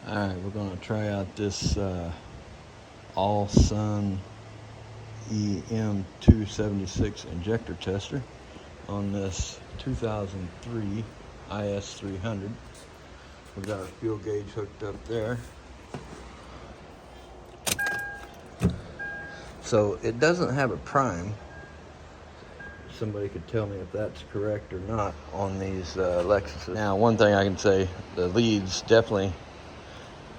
Alright, we're going to try out this All-Sun EM276 injector tester on this 2003 IS300. We've got our fuel gauge hooked up there. So it doesn't have a prime. Somebody could tell me if that's correct or not on these Lexuses. Now, one thing I can say, the leads definitely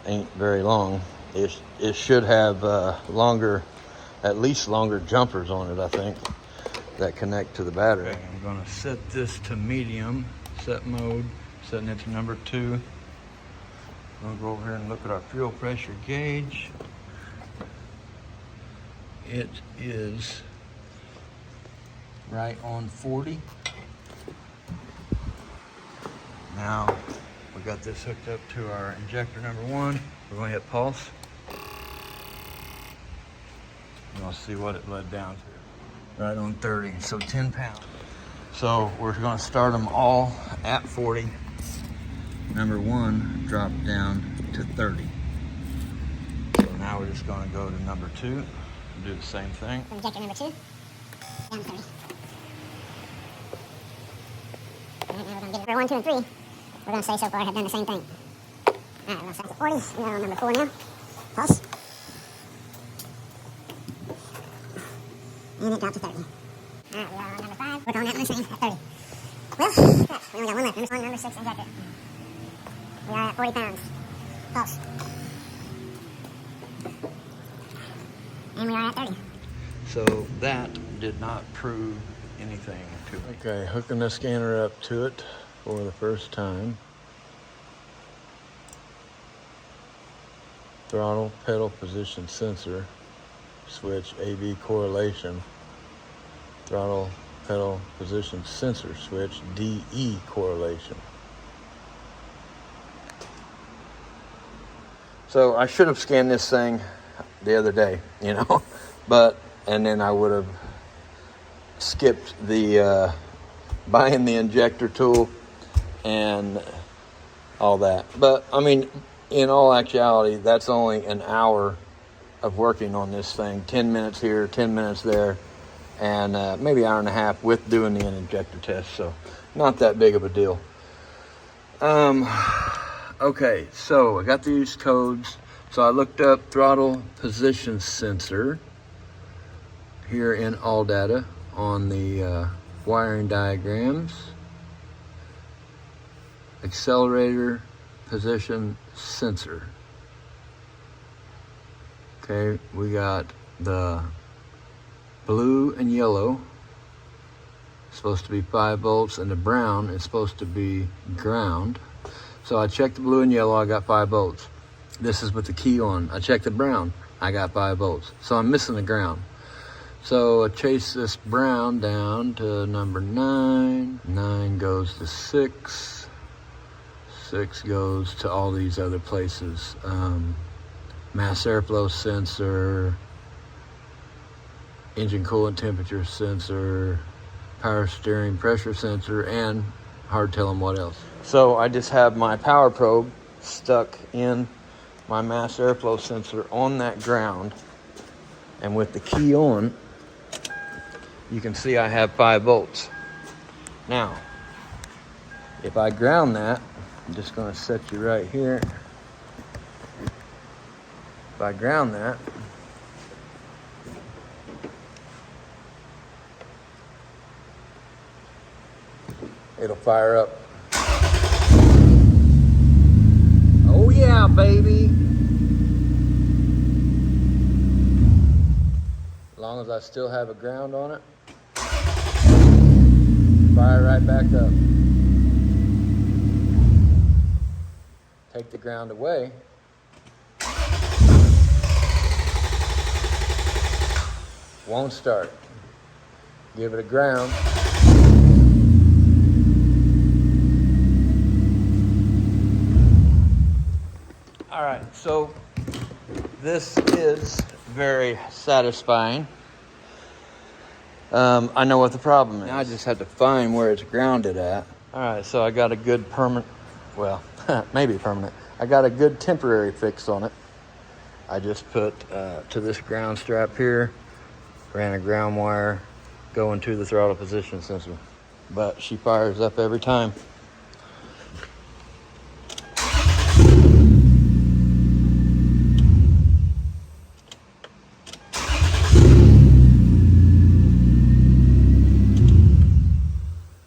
ain't very long. It should have at least longer jumpers on it, I think, that connect to the battery. Okay, I'm gonna set this to medium, set mode, setting it to number 2. I'm gonna go over here and look at our fuel pressure gauge. It is right on 40. Now, we got this hooked up to our injector number 1. We're going to hit pulse. And we'll see what it led down to. Right on 30, so 10 pounds. So we're going to start them all at 40. Number 1 dropped down to 30. So now we're just going to go to number 2 and do the same thing. Injector number 2, down to 30. All right, now we're going to get it for 1, 2, and 3. We're going to say so far have done the same thing. All right, we're going to start at 40. We're on number 4 now. Pulse. And it dropped to 30. All right, we are on number 5. We're on that one same at 30. Well, we only got one left. Number 1, number 6 injector. We are at 40 pounds. Pulse. And we are at 30. So that did not prove anything to me. Okay, hooking the scanner up to it for the first time. Throttle pedal position sensor, switch AB correlation. Throttle pedal position sensor switch, DE correlation. So I should have scanned this thing the other day, you know, and then I would have skipped the buying the injector tool and all that. But I mean, in all actuality, that's only an hour of working on this thing. 10 minutes here, 10 minutes there, and maybe an hour and a half with doing the injector test. So not that big of a deal. Okay, so I got these codes. So I looked up throttle position sensor here in all data on the wiring diagrams. Accelerator position sensor. Okay, we got the blue and yellow, supposed to be 5 volts, and the brown is supposed to be ground. So I checked the blue and yellow, I got 5 volts. This is with the key on. I checked the brown, I got 5 volts. So I'm missing the ground. So I chase this brown down to number 9. 9 goes to 6. 6 goes to all these other places. Mass airflow sensor, engine coolant temperature sensor, power steering pressure sensor, and hard to tell them what else. So I just have my power probe stuck in my mass airflow sensor on that ground, and with the key on, you can see I have 5 volts. Now, if I ground that, I'm just going to set you right here. If I ground that, it'll fire up. Oh yeah, baby. As long as I still have a ground on it, fire right back up. Take the ground away. Won't start. Give it a ground. All right, so this is very satisfying. I know what the problem is. Now I just have to find where it's grounded at. All right, so I got a good permanent, well, maybe permanent. I got a good temporary fix on it. I just put to this ground strap here, ran a ground wire going to the throttle position sensor. But she fires up every time.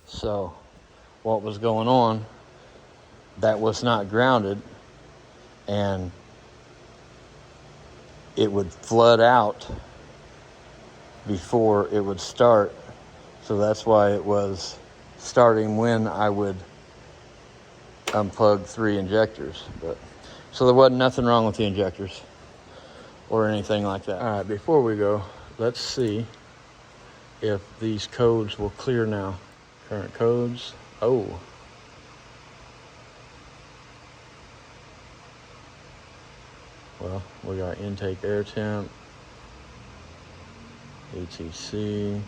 So what was going on, that was not grounded, and it would flood out before it would start. So that's why it was starting when I would unplug 3 injectors. But so there wasn't nothing wrong with the injectors or anything like that. All right, before we go, let's see if these codes will clear now. Current codes. Oh. Well, we got intake air temp, ATC,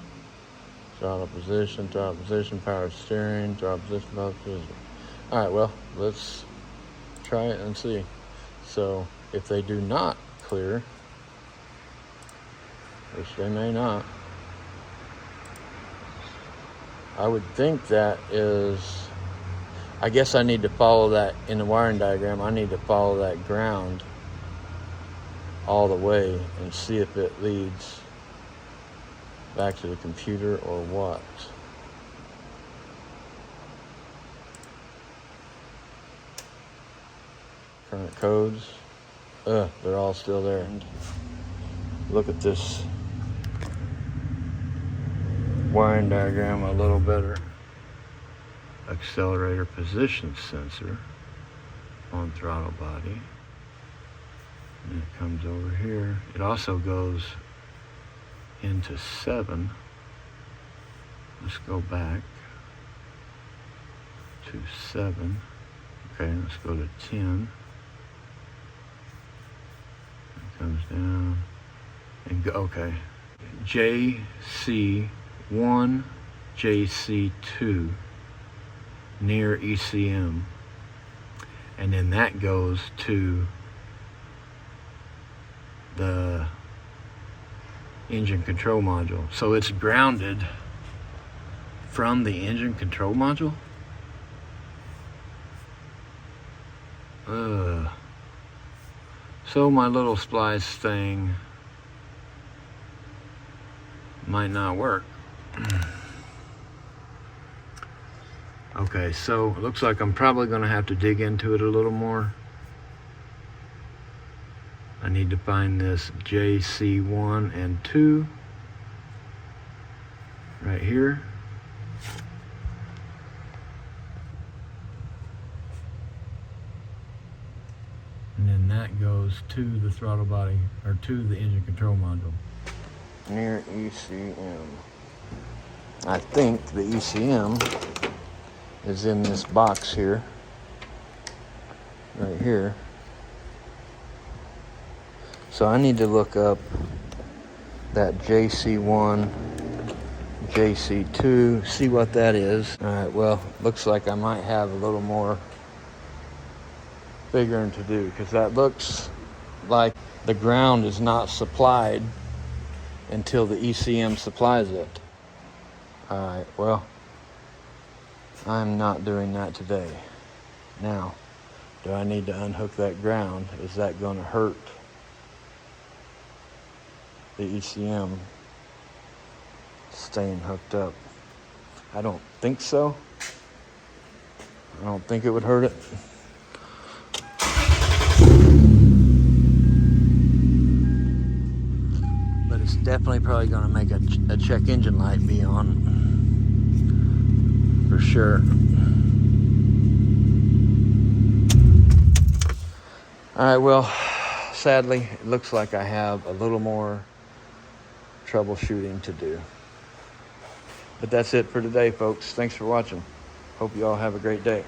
throttle position, power steering, throttle position, power position. All right, well, let's try it and see. So if they do not clear, which they may not, I would think that is, I guess I need to follow that in the wiring diagram. I need to follow that ground all the way and see if it leads back to the computer or what. Current codes. They're all still there. And look at this wiring diagram a little better. Accelerator position sensor on throttle body. And it comes over here. It also goes into 7. Let's go back to 7. Okay, let's go to 10. It comes down and go, okay. JC1, JC2 near ECM. And then that goes to the engine control module. So it's grounded from the engine control module? So my little splice thing might not work. Okay, so it looks like I'm probably gonna have to dig into it a little more. I need to find this JC1 and 2 right here. And then that goes to the throttle body, or to the engine control module. Near ECM. I think the ECM is in this box here, right here. So I need to look up that JC1, JC2, see what that is. All right, well, looks like I might have a little more figuring to do, because that looks like the ground is not supplied until the ECM supplies it. All right, well, I'm not doing that today. Now, do I need to unhook that ground? Is that going to hurt the ECM staying hooked up? I don't think so. I don't think it would hurt it. But it's definitely probably going to make a check engine light be on. For sure. Alright, well, sadly, it looks like I have a little more troubleshooting to do. But that's it for today, folks. Thanks for watching. Hope you all have a great day.